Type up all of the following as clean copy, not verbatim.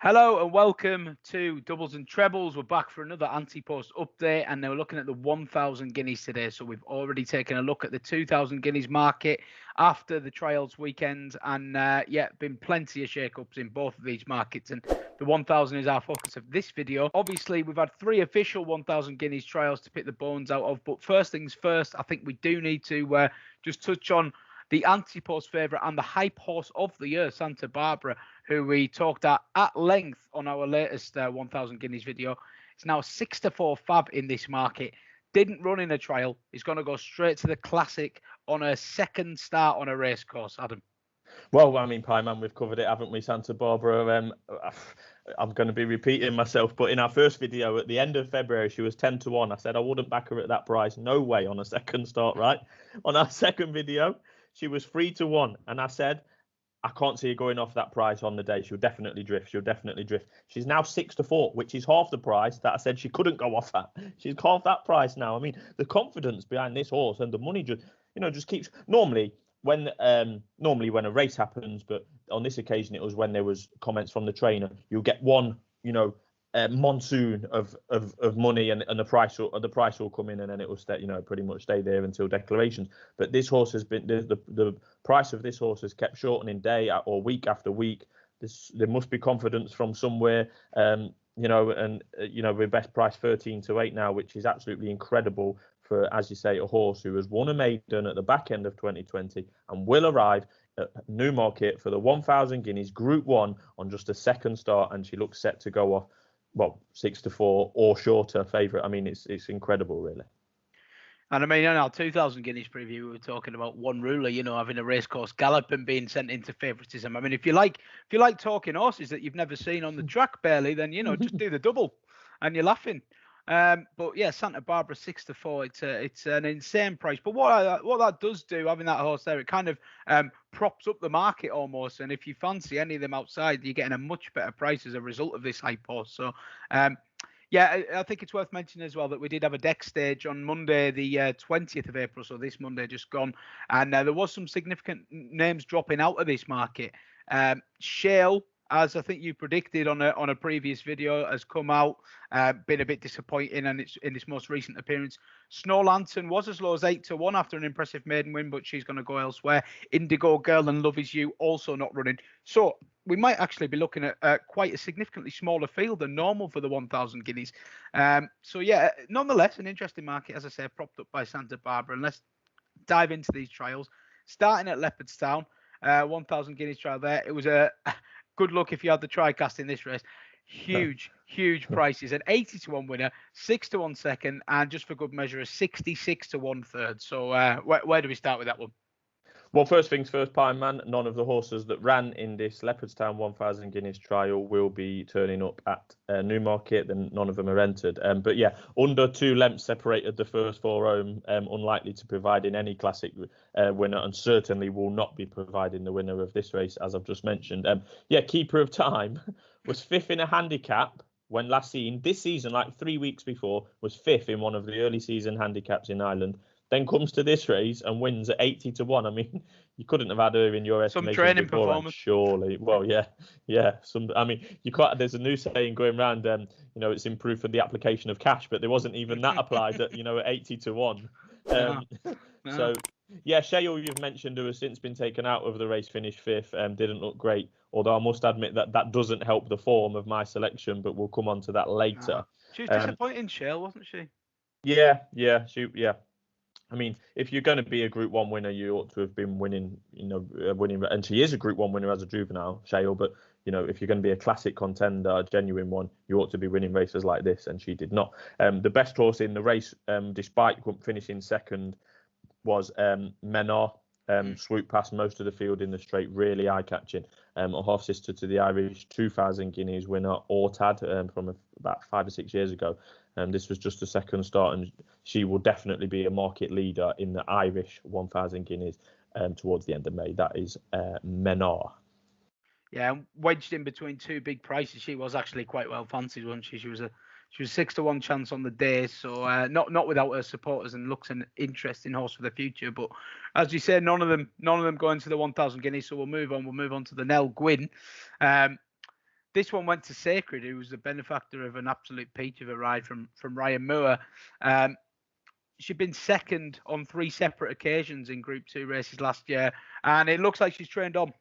Hello and welcome to Doubles and Trebles. We're back for another Ante Post update, and now we're looking at the 1,000 guineas today. So we've already taken a look at the 2,000 guineas market after the trials weekend, and been plenty of shake-ups in both of these markets. And the 1,000 is our focus of this video. Obviously, we've had 3 official 1,000 guineas trials to pick the bones out of, but first things first, I think we do need to just touch on the Ante Post favourite and the hype horse of the year, Santa Barbara, who we talked at length on our latest 1,000 guineas video. It's now 6-4 fab in this market. Didn't run in a trial. He's going to go straight to the classic on a second start on a race course, Adam. Well, I mean, Pie Man, we've covered it, haven't we, Santa Barbara? I'm going to be repeating myself, but in our first video at the end of February, she was 10-1. I said I wouldn't back her at that price. No way on a second start, right? On our second video, she was 3-1, and I said I can't see her going off that price on the day. She'll definitely drift. She's now 6-4, which is half the price that I said she couldn't go off at. She's half that price now. I mean, the confidence behind this horse and the money just keeps. Normally when a race happens, but on this occasion it was when there was comments from the trainer, you'll get one, monsoon of money, and the price will come in, and then it will stay, pretty much stay there until declarations. But this horse has been the price of this horse has kept shortening day or week after week. There must be confidence from somewhere, with best price 13-8 now, which is absolutely incredible for, as you say, a horse who has won a maiden at the back end of 2020 and will arrive at Newmarket for the 1,000 guineas Group 1 on just a second start, and she looks set to go off, 6-4 or shorter favourite. I mean, it's incredible, really. And I mean, in our 2,000 guineas preview, we were talking about one ruler, having a racecourse gallop and being sent into favouritism. I mean, if you like talking horses that you've never seen on the track barely, then just do the double, and you're laughing. But yeah, Santa Barbara 6-4. It's an insane price. But what that does do, having that horse there, it kind of props up the market almost. And if you fancy any of them outside, you're getting a much better price as a result of this hype horse. So I think it's worth mentioning as well that we did have a deck stage on Monday, the 20th of April, so this Monday just gone, and there was some significant names dropping out of this market. Shale, as I think you predicted on a previous video, has come out, been a bit disappointing, and it's in its most recent appearance. Snow Lantern was as low as 8-1 after an impressive maiden win, but she's going to go elsewhere. Indigo Girl and Love Is You also not running. So we might actually be looking at quite a significantly smaller field than normal for the 1,000 guineas. Nonetheless, an interesting market, as I say, propped up by Santa Barbara. And let's dive into these trials. Starting at Leopardstown, 1,000 guineas trial there. It was a good luck if you had the TriCast in this race. Huge prices. An 80-1 winner, 6-1 second, and just for good measure, a 66-1 third. So where do we start with that one? Well, first things first, Pine Man, none of the horses that ran in this Leopardstown 1,000 guineas trial will be turning up at Newmarket, and none of them are entered. But yeah, under 2 lengths separated the first 4 home, unlikely to provide in any classic winner, and certainly will not be providing the winner of this race, as I've just mentioned. Keeper of Time was 5th in a handicap when last seen. This season, like 3 weeks before, was 5th in one of the early season handicaps in Ireland. Then comes to this race and wins at 80-1. I mean, you couldn't have had her in your estimation. Some training performance, surely. Well, yeah. I mean, you can't. There's a new saying going around. It's improved for the application of cash, but there wasn't even that applied at 80-1. So yeah, Shale, you've mentioned, who has since been taken out of the race, finished 5th. Didn't look great. Although I must admit that doesn't help the form of my selection, but we'll come on to that later. She was disappointing, Shale, wasn't she? Yeah. I mean, if you're going to be a Group 1 winner, you ought to have been winning, and she is a Group 1 winner as a juvenile, Shale, but, if you're going to be a classic contender, a genuine one, you ought to be winning races like this, and she did not. The best horse in the race, despite finishing second, was Menor. Swooped past most of the field in the straight, really eye-catching. A half-sister to the Irish 2,000 guineas winner, Ortad, from about 5 or 6 years ago. This was just a second start, and she will definitely be a market leader in the Irish 1,000 guineas towards the end of May. That is Menor. Yeah, wedged in between 2 big prices. She was actually quite well fancied, wasn't she? She was 6-1 chance on the day, so not without her supporters, and looks an interesting horse for the future. But as you said, none of them going to the 1,000 guineas. So we'll move on. We'll move on to the Nell Gwyn. This one went to Sacred, who was the benefactor of an absolute peach of a ride from Ryan Moore. She'd been second on 3 separate occasions in Group 2 races last year, and it looks like she's trained on.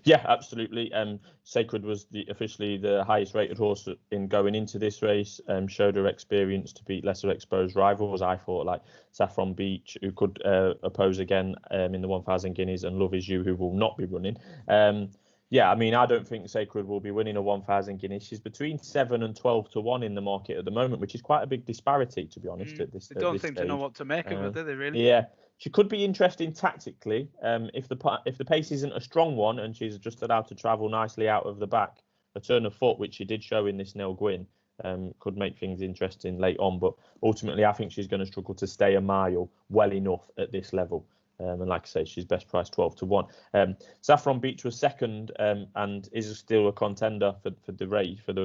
Yeah, absolutely. Sacred was officially the highest rated horse in going into this race. Showed her experience to beat lesser exposed rivals. I thought like Saffron Beach, who could oppose again in the 1,000 guineas, and Love Is You, who will not be running. Yeah, I mean, I don't think Sacred will be winning a 1,000 guineas. She's between 7 and 12 to 1 in the market at the moment, which is quite a big disparity, to be honest. At this, they don't seem to know what to make of her, do they? Really? Yeah, she could be interesting tactically. If the pace isn't a strong one and she's just allowed to travel nicely out of the back, a turn of foot, which she did show in this Nell Gwyn, could make things interesting late on. But ultimately, I think she's going to struggle to stay a mile well enough at this level. And like I say, she's best priced 12 to 1. Saffron Beach was second and is still a contender for the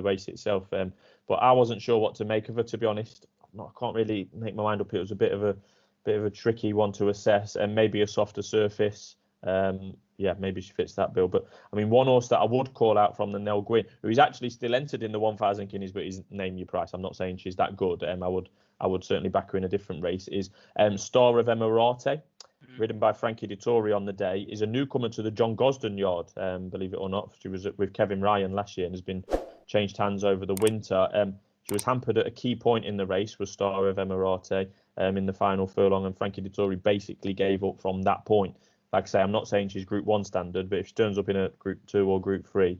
race itself. But I wasn't sure what to make of her, to be honest. I can't really make my mind up. It was a bit of a tricky one to assess, and maybe a softer surface. Yeah, maybe she fits that bill. But I mean, one horse that I would call out from the Nell Gwyn, who is actually still entered in the 1,000 guineas, but is name your price. I'm not saying she's that good. I would certainly back her in a different race. Is Star of Emirate, ridden by Frankie Dettori on the day, is a newcomer to the John Gosden yard. Believe it or not, she was with Kevin Ryan last year and has been changed hands over the winter. She was hampered at a key point in the race with Star of Emirate in the final furlong, and Frankie Dettori basically gave up from that point. Like I say, I'm not saying she's Group 1 standard, but if she turns up in a Group 2 or Group 3,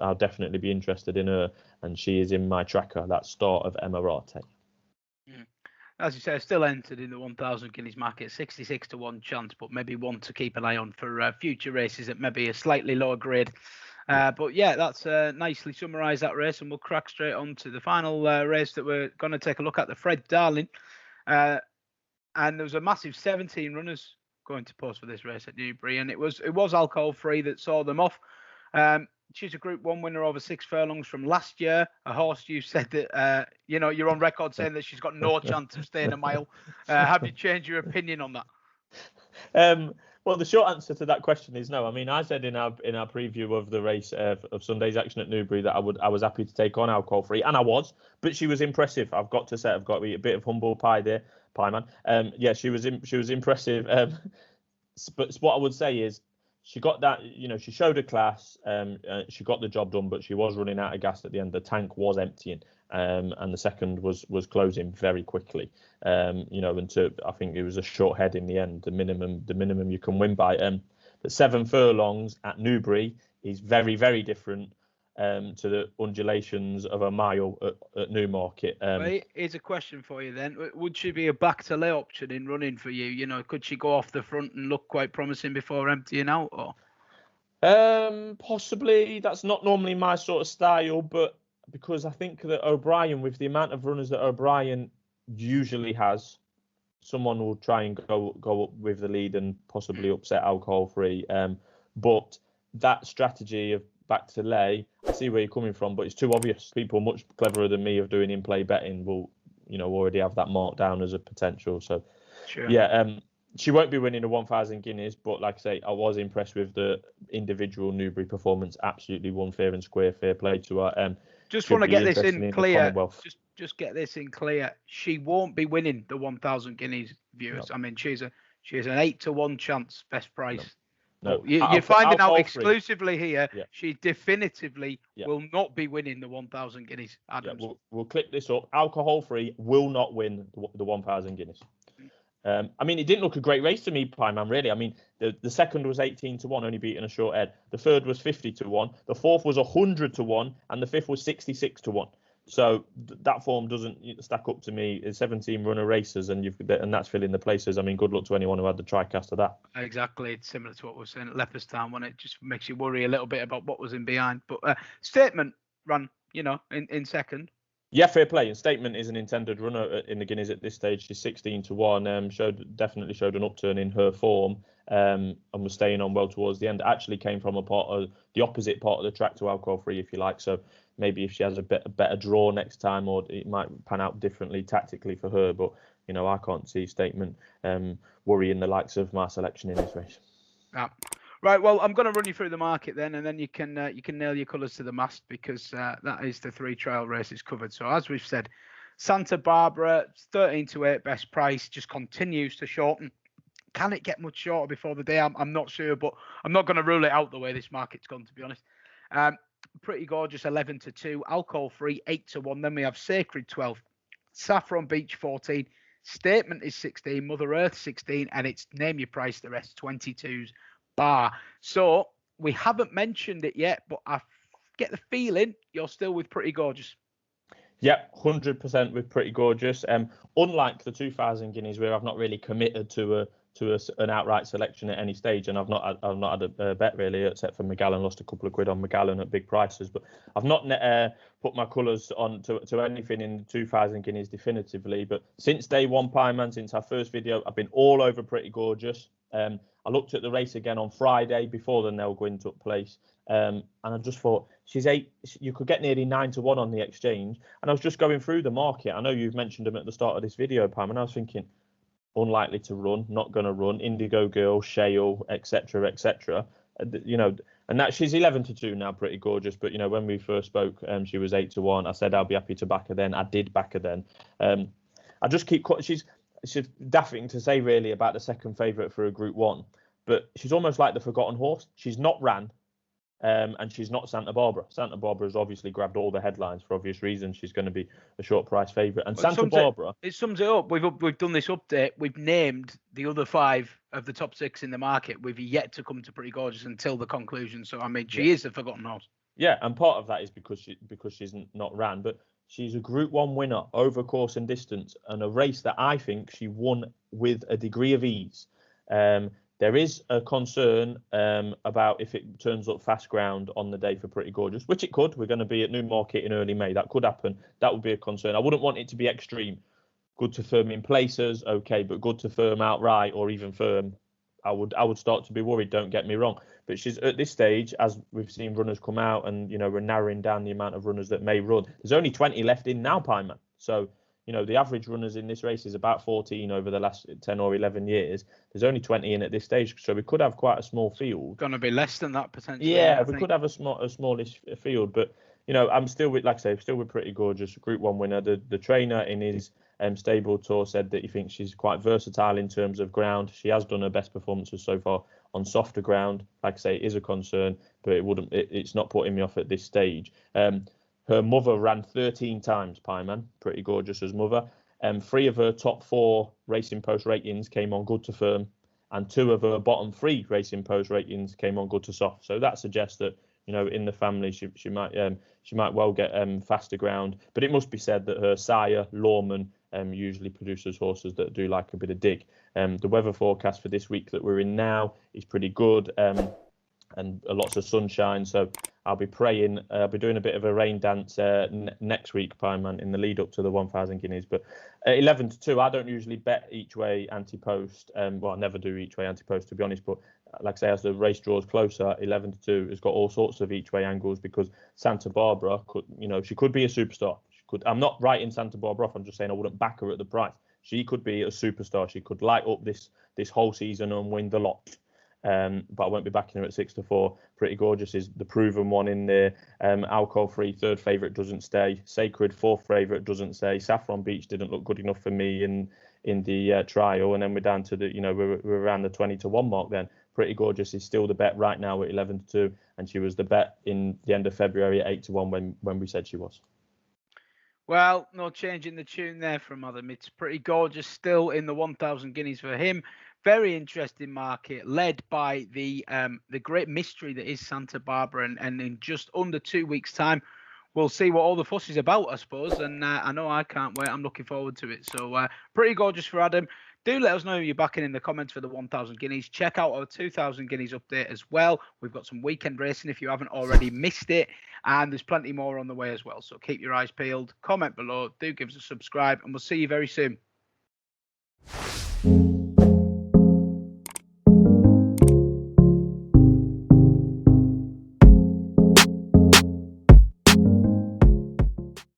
I'll definitely be interested in her, and she is in my tracker, that Star of Emirate. As you say, still entered in the 1,000 guineas market, 66 to 1 chance, but maybe one to keep an eye on for future races at maybe a slightly lower grade. But yeah, that's nicely summarised that race, and we'll crack straight on to the final race that we're going to take a look at, the Fred Darling. And there was a massive 17 runners going to post for this race at Newbury, and it was alcohol free that saw them off. She's a Group 1 winner over 6 furlongs from last year. A horse you said that you're on record saying that she's got no chance of staying a mile. Have you changed your opinion on that? Well, the short answer to that question is no. I mean, I said in our preview of the race of Sunday's action at Newbury that I was happy to take on alcohol free, and I was. But she was impressive. I've got to say, I've got to be a bit of humble pie there, pie man. Yeah, she was impressive. But what I would say is, she got that, she showed her class. She got the job done, but she was running out of gas at the end. The tank was emptying, and the second was closing very quickly. I think it was a short head in the end. The minimum you can win by. But 7 furlongs at Newbury is very, very different to the undulations of a mile at Newmarket. Here's a question for you then. Would she be a back to lay option in running for you? Could she go off the front and look quite promising before emptying out? Or possibly. That's not normally my sort of style, but because I think that O'Brien, with the amount of runners that O'Brien usually has, someone will try and go up with the lead and possibly upset alcohol free. But that strategy of back to lay, I see where you're coming from, but it's too obvious. People much cleverer than me of doing in-play betting will, already have that marked down as a potential. So, sure. Yeah, she won't be winning the 1,000 guineas, but like I say, I was impressed with the individual Newbury performance. Absolutely won fair and square. Fair play to her. Just want to get this in clear. Just get this in clear. She won't be winning the 1,000 guineas, viewers. No. I mean, she's an 8 to 1 chance, best price. No, you're finding out exclusively here. Yeah. She definitively will not be winning the 1,000 guineas. Adams. Yeah, we'll click this up. Alcohol free will not win the 1,000 guineas. I mean, it didn't look a great race to me, Pie Man, really. I mean, the second was 18 to 1, only beating a short head. The third was 50 to 1. The fourth was 100 to 1, and the fifth was 66 to 1. So that form doesn't stack up to me. It's 17 runner races, and that's filling the places. I mean, good luck to anyone who had the TriCast of that. Exactly. It's similar to what we were saying at Leopardstown, when it just makes you worry a little bit about what was in behind. But Statement ran, in second. Yeah, fair play. And Statement is an intended runner in the Guineas at this stage. She's 16 to 1. Definitely showed an upturn in her form, and was staying on well towards the end. Actually came from the opposite part of the track to alcohol free, if you like. So maybe if she has a better draw next time, or it might pan out differently tactically for her. But I can't see Statement worrying the likes of my selection in this race. Right, well, I'm going to run you through the market then, and then you can nail your colours to the mast, because that is the 3 trial races covered. So as we've said, Santa Barbara 13 to 8 best price, just continues to shorten. Can it get much shorter before the day? I'm not sure, but I'm not going to rule it out the way this market's gone, to be honest. Pretty Gorgeous 11 to 2, Alcohol Free 8 to 1. Then we have Sacred 12, Saffron Beach 14, Statement is 16, Mother Earth 16, and it's Name Your Price the Rest 22's bar. So we haven't mentioned it yet, but I get the feeling you're still with Pretty Gorgeous. Yep, 100% with Pretty Gorgeous. Unlike the 2,000 guineas, where I've not really committed to an outright selection at any stage, and I've not had a bet really, except for Magallan. Lost a couple of quid on Magallan at big prices, but I've not put my colours on to anything in 2,000 guineas definitively. But since day one, Pie Man, since our first video, I've been all over Pretty Gorgeous. I looked at the race again on Friday before the Nell Gwyn took place, and I just thought she's 8. You could get nearly 9 to 1 on the exchange. And I was just going through the market. I know you've mentioned them at the start of this video, Pam, and I was thinking, unlikely to run, not going to run, Indigo Girl, Shale, etc., etc. You know, and that she's 11 to 2 now, Pretty Gorgeous. But you know, when we first spoke, she was 8 to 1. I said I'll be happy to back her then. I did back her then. I just keep she's daffing to say really about the second favourite for a Group 1, but she's almost like the forgotten horse. She's not ran, and she's not Santa Barbara. Santa Barbara has obviously grabbed all the headlines for obvious reasons. She's going to be a short price favourite. And Santa Barbara, it sums it up. We've done this update. We've named the other 5 of the top 6 in the market. We've yet to come to Pretty Gorgeous until the conclusion. So I mean, she is the forgotten horse. Yeah, and part of that is because she's not ran, but she's a Group 1 winner over course and distance, and a race that I think she won with a degree of ease. There is a concern about if it turns up fast ground on the day for Pretty Gorgeous, which it could. We're going to be at Newmarket in early May. That could happen. That would be a concern. I wouldn't want it to be extreme. Good to firm in places, okay, but good to firm outright or even firm, I would start to be worried, don't get me wrong. But she's at this stage, as we've seen runners come out, and you know, we're narrowing down the amount of runners that may run. There's only 20 left in now, Pie Man. So, you know, the average runners in this race is about 14 over the last 10 or 11 years. There's only 20 in at this stage, so we could have quite a small field. Going to be less than that potentially. Yeah, we could have a smallish field, but you know, I'm still with, like I say, still with Pretty Gorgeous, Group 1 winner. The trainer in his stable tour said that he thinks she's quite versatile in terms of ground. She has done her best performances so far on softer ground. Like I say, it is a concern, but it's not putting me off at this stage. Her mother ran 13 times, Pie Man, Pretty Gorgeous's mother. 3 of her top 4 Racing Post ratings came on good to firm, and 2 of her bottom 3 Racing Post ratings came on good to soft. So that suggests that, you know, in the family, she might well get faster ground. But it must be said that her sire, Lawman, usually produces horses that do like a bit of dig. The weather forecast for this week that we're in now is pretty good, and lots of sunshine. So I'll be praying. I'll be doing a bit of a rain dance next week, Pie Man, in the lead up to the 1,000 guineas. But 11 to 2, I don't usually bet each way anti-post. Well, I never do each way anti-post, to be honest. But like I say, as the race draws closer, 11 to 2 has got all sorts of each way angles, because Santa Barbara could, you know, she could be a superstar. She could. I'm not writing Santa Barbara off. I'm just saying I wouldn't back her at the price. She could be a superstar. She could light up this whole season and win the lot. But I won't be backing her at 6 to 4. Pretty Gorgeous is the proven one in there. Alcohol Free, 3rd favourite, doesn't stay. Sacred, 4th favourite, doesn't stay. Saffron Beach didn't look good enough for me in the trial, and then we're down to the, you know, we're around the 20 to 1 mark. Then Pretty Gorgeous is still the bet right now at 11 to 2, and she was the bet in the end of February at 8 to 1 when we said she was. Well, no change in the tune there from Adam. It's Pretty Gorgeous still in the 1,000 guineas for him. Very interesting market, led by the great mystery that is Santa Barbara, and in just under 2 weeks' time, we'll see what all the fuss is about, I suppose. And I know I can't wait. I'm looking forward to it. So Pretty Gorgeous for Adam. Do let us know who you're backing in the comments for the 1,000 guineas. Check out our 2,000 guineas update as well. We've got some weekend racing if you haven't already missed it. And there's plenty more on the way as well. So keep your eyes peeled. Comment below. Do give us a subscribe. And we'll see you very soon.